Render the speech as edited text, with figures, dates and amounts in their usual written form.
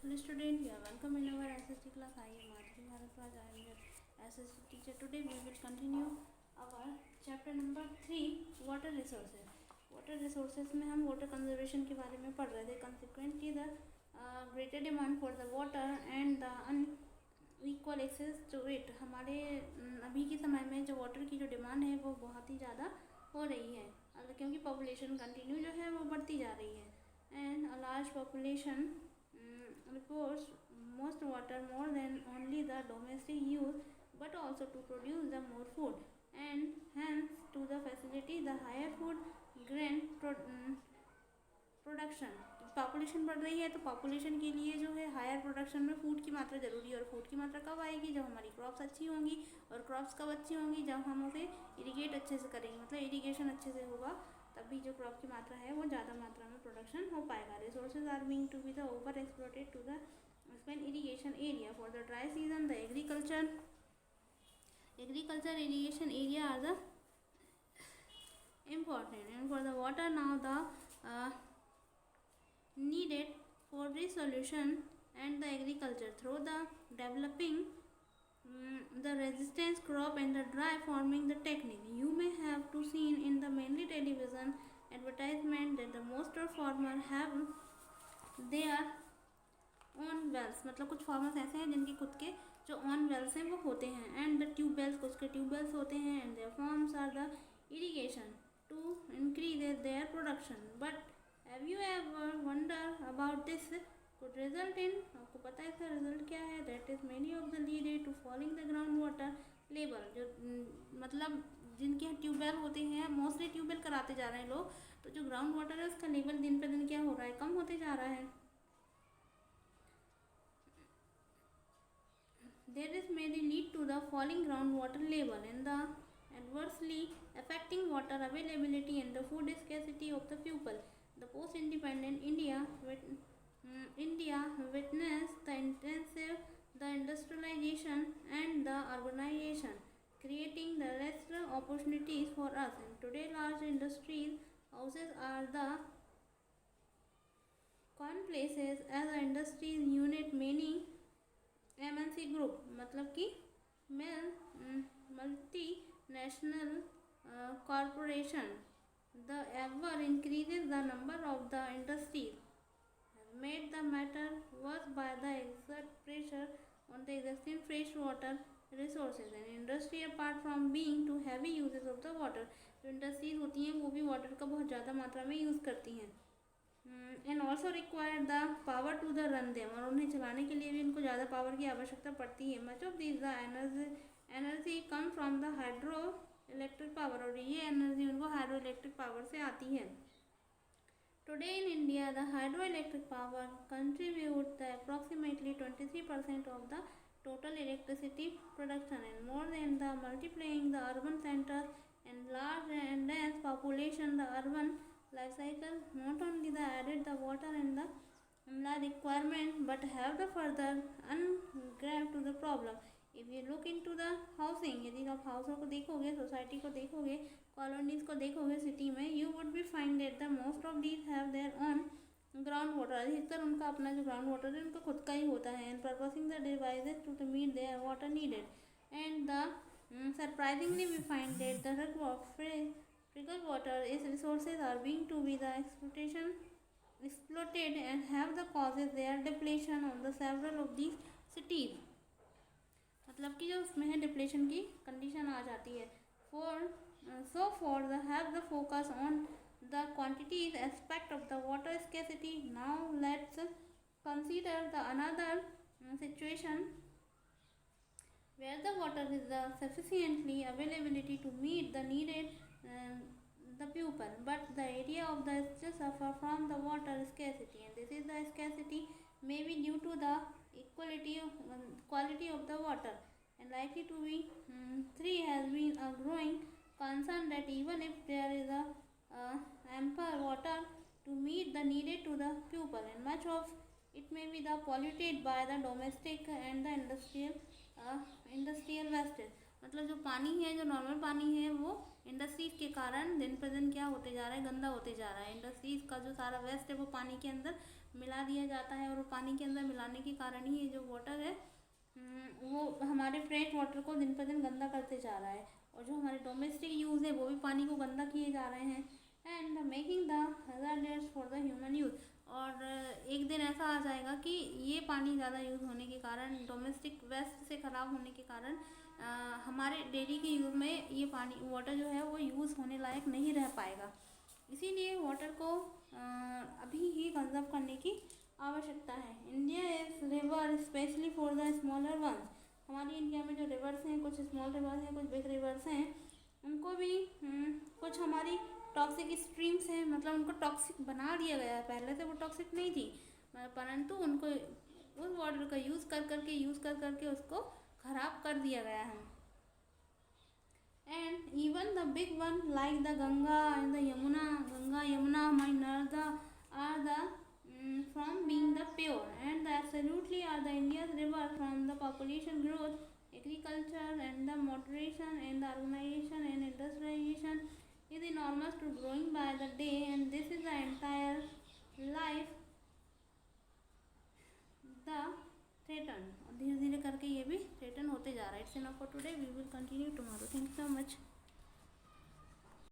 Hello student, you are welcome in our SST class. I am Madhuri Bharadwaj. I am your SST teacher. Today we will continue our chapter number 3 water resources. Water resources में हम water conservation के बारे में पढ़ रहे थे. Consequently the greater demand for the water and the unequal access to it. हमारे अभी के समय में जो water की जो demand है वो बहुत ही ज़्यादा हो रही है क्योंकि population continue जो है वो बढ़ती जा रही है. And a large population requires most water more than only the domestic use but also to produce the more food and hence to the facility the higher food grain production. Population बढ़ रही है तो population के लिए जो है higher production में food की मात्रा ज़रूरी है. और फूड की मात्रा कब आएगी? जब हमारी क्रॉप्स अच्छी होंगी. और क्रॉप्स कब अच्छी होंगी? जब हम उसे इरीगेट अच्छे से करेंगे, मतलब इरीगेशन अच्छे से होगा, तभी जो क्रॉप की मात्रा है वो ज़्यादा मात्रा में प्रोडक्शन हो पाएगा. Resources are being to be the over exploited to the expend irrigation area for the dry season. The agriculture irrigation area are the important and for the water now the needed for this solution and the agriculture through the developing the resistance crop and the dry farming the technique. You may have to seen in the mainly television advertisement that the most of farmer have their own wells. मतलब कुछ farmers ऐसे हैं जिनके खुद के जो on Wales हैं वो होते हैं. एंड द ट्यूबवेल्स, कुछ के ट्यूबवेल्स होते हैं. And their farms are the irrigation to increase their production. But have you ever wonder about this could result in, आपको पता है इसका रिजल्ट क्या है? That is many of the lead to falling the ground water level. जो मतलब जिनके यहाँ ट्यूबवेल होते हैं, मोस्टली ट्यूबवेल कराते जा रहे हैं लोग, तो जो ग्राउंड वाटर है उसका लेवल दिन पे दिन क्या हो रहा है? कम होते जा रहा है. There is may lead to the falling groundwater level and the adversely affecting water availability and the food scarcity of the people. The post-independent India witnessed the intensive the industrialization and the urbanization, creating the less opportunities for us. And today, large industries houses are the common places as the industries unit many MNC group, मतलब कि multinational corporation. The ever increases the number of the industries made the matter worse by the exert pressure on the existing fresh water resources. And industry apart from being too heavy usages of the water. जो industries होती हैं वो भी water का बहुत ज़्यादा मात्रा में यूज़ करती हैं. And also required the power to the run them, और उन्हें चलाने के लिए भी इनको ज़्यादा पावर की आवश्यकता पड़ती है. Much of this the energy come from the hydro electric power, और ये एनर्जी उनको हाइड्रो इलेक्ट्रिक पावर से आती है. Today in India the hydro electric power contribute the approximately 23% of the total electricity production and more than the multiplying the urban centers and large and dense population. The urban life cycle not only the added the water and the requirement but have the further ungrabbed to the problem. If you look into the housing, यदि आप हाउसों को देखोगे, society को देखोगे, colonies को देखोगे city में, you would be find that the most of these have their own ground water. अधिकतर उनका अपना जो ग्राउंड वाटर है उनका खुद का ही होता है. And purposing the devices to meet their water needed. And the surprisingly we find that the trickle water is resources are being to be the exploited and have the causes their depletion of the several of these cities. मतलब कि जो उसमें है depletion की condition आ जाती है. for the have the focus on the quantities aspect of the water scarcity. Now let's consider the another situation where the water is sufficiently availability to meet the needed the people, but the area of the still suffer from the water scarcity. And this is the scarcity may be due to the quality of the water and likely to be three has been a growing concern that even if there is a ample water to meet the needed to the people and much of it may be the polluted by the domestic and the industrial wastage. मतलब जो पानी है, जो normal पानी है, वो industries के कारण दिन पर दिन क्या होते जा रहा है? गंदा होते जा रहा है. इंडस्ट्रीज का जो सारा वेस्ट है वो पानी के अंदर मिला दिया जाता है और वो पानी के अंदर मिलाने के कारण ही ये जो वाटर है वो हमारे फ्रेश वाटर को दिन पर दिन गंदा करते जा रहा है, और जो हमारे डोमेस्टिक यूज़ है वो भी पानी को गंदा किए जा रहे हैं। And making the hazardous for the human use. और एक दिन ऐसा आ जाएगा कि ये पानी ज़्यादा यूज़ होने के कारण, डोमेस्टिक वेस्ट से ख़राब होने के कारण हमारे डेली के यूज़ में ये पानी वाटर जो है वो यूज़ होने लायक नहीं रह पाएगा। इसीलिए वाटर को अभी ही कंजर्व करने की आवश्यकता है। India is river specially for the smaller once. हमारी इंडिया में जो रिवर्स हैं, कुछ स्मॉल रिवर्स हैं, कुछ बिग रिवर्स हैं, उनको भी कुछ हमारी टॉक्सिक स्ट्रीम्स हैं, मतलब उनको टॉक्सिक बना दिया गया है। पहले से वो टॉक्सिक नहीं थी, परंतु उनको उस वाटर का यूज़ कर करके उसको ख़राब कर दिया गया है। And even the big one like the Ganga and the Yamuna, my Narda are the from being the pure, and the absolutely are the India's river from the population growth, agriculture and the moderation and the urbanization and industrialization is enormous to growing by the day, and this is the entire life the threaten, और धीरे धीरे करके ये भी threaten होते जा रहा है। It's enough for today, we will continue tomorrow. Thank you so much.